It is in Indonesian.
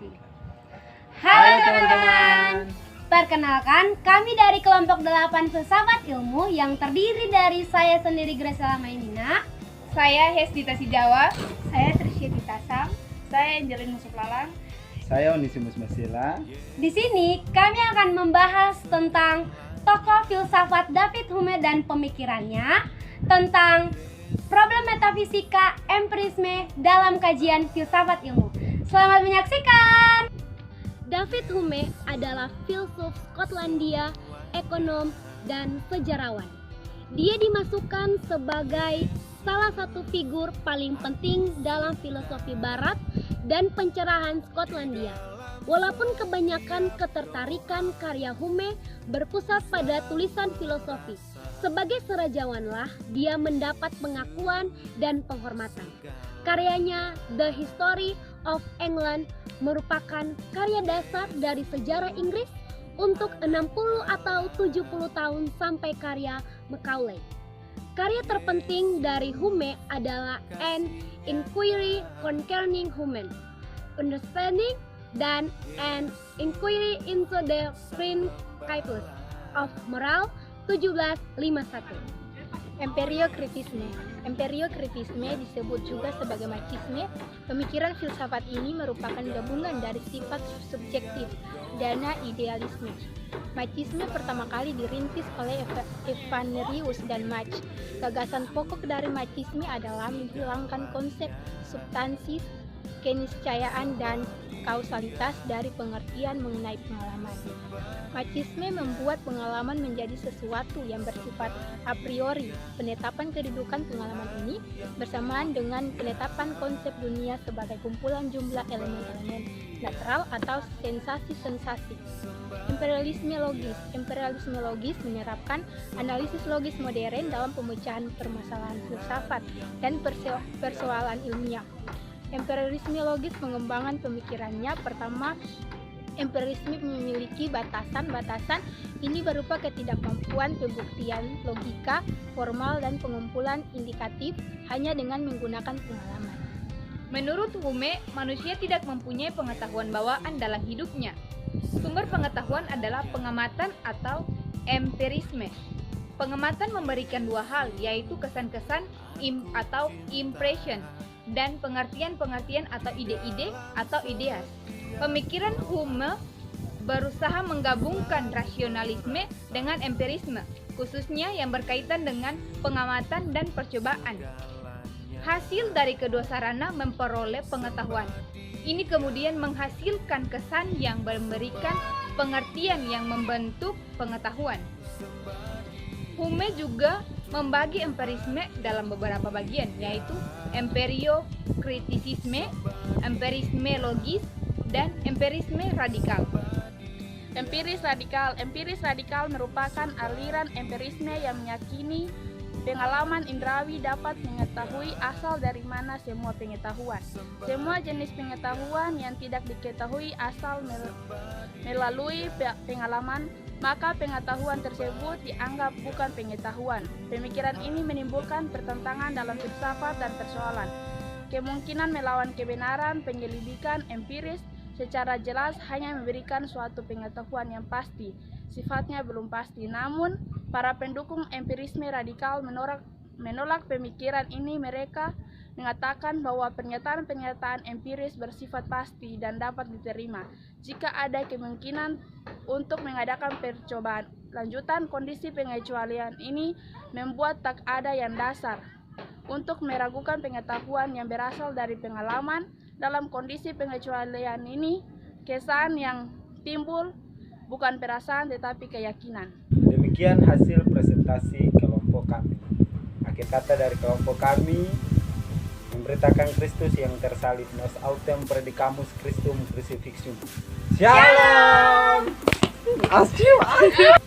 filosofi. Hai teman-teman, perkenalkan kami dari kelompok 8 filsafat ilmu yang terdiri dari saya sendiri Graciela Mainina, saya Hesdita Sijawa, saya Trishyati Tasam, saya Angelin Musuklalang, saya Onisimus Masila. Di sini kami akan membahas tentang tokoh filsafat David Hume dan pemikirannya, tentang problem metafisika empirisme dalam kajian filsafat ilmu. Selamat menyaksikan. David Hume adalah filsuf Skotlandia, ekonom, dan sejarawan. Dia dimasukkan sebagai salah satu figur paling penting dalam filosofi barat dan pencerahan Skotlandia. Walaupun kebanyakan ketertarikan karya Hume berpusat pada tulisan filosofi, sebagai serajawanlah dia mendapat pengakuan dan penghormatan. Karyanya The History of England merupakan karya dasar dari sejarah Inggris untuk 60 atau 70 tahun sampai karya Macaulay. Karya terpenting dari Hume adalah An Inquiry Concerning Human, Understanding, dan An Inquiry into the Principles of Moral 1751. Empiriokritisme disebut juga sebagai marxisme. Pemikiran filsafat ini merupakan gabungan dari sifat subjektif dan idealisme. Marxisme pertama kali dirintis oleh Evanerius dan Marx. Gagasan pokok dari marxisme adalah menghilangkan konsep substansi, keniscayaan, dan kausalitas dari pengertian mengenai pengalaman. Marxisme membuat pengalaman menjadi sesuatu yang bersifat a priori. Penetapan kedudukan pengalaman ini bersamaan dengan penetapan konsep dunia sebagai kumpulan jumlah elemen-elemen lateral atau sensasi-sensasi. Imperialisme logis menerapkan analisis logis modern dalam pemecahan permasalahan filsafat dan persoalan ilmiah. Empirisme logis mengembangkan pemikirannya. Pertama, empirisme memiliki batasan-batasan. Ini berupa ketidakmampuan pembuktian logika formal dan pengumpulan indikatif hanya dengan menggunakan pengalaman. Menurut Hume, manusia tidak mempunyai pengetahuan bawaan dalam hidupnya. Sumber pengetahuan adalah pengamatan atau empirisme. Pengamatan memberikan dua hal, yaitu kesan-kesan atau impression, dan pengertian-pengertian atau ide-ide atau ideas. Pemikiran Hume berusaha menggabungkan rasionalisme dengan empirisme, khususnya yang berkaitan dengan pengamatan dan percobaan. Hasil dari kedua sarana memperoleh pengetahuan. Ini kemudian menghasilkan kesan yang memberikan pengertian yang membentuk pengetahuan. Hume juga membagi empirisme dalam beberapa bagian, yaitu empiriokritisisme, empirisme logis, dan empirisme radikal. Empiris radikal merupakan aliran empirisme yang meyakini pengalaman indrawi dapat mengetahui asal dari mana semua pengetahuan. Semua jenis pengetahuan yang tidak diketahui asal melalui pengalaman, maka pengetahuan tersebut dianggap bukan pengetahuan. Pemikiran ini menimbulkan pertentangan dalam filsafat dan persoalan. Kemungkinan melawan kebenaran penyelidikan empiris secara jelas hanya memberikan suatu pengetahuan yang pasti, sifatnya belum pasti. Namun, para pendukung empirisme radikal menolak pemikiran ini. Mereka mengatakan bahwa pernyataan-pernyataan empiris bersifat pasti dan dapat diterima jika ada kemungkinan untuk mengadakan percobaan lanjutan. Kondisi pengecualian ini membuat tak ada yang dasar untuk meragukan pengetahuan yang berasal dari pengalaman. Dalam kondisi pengecualian ini, kesan yang timbul bukan perasaan tetapi keyakinan. Demikian hasil presentasi kelompok kami. Akhir kata dari kelompok kami, memberitakan Kristus yang tersalib, nos autem predicamus Christum crucifixum. Shalom. Asyik.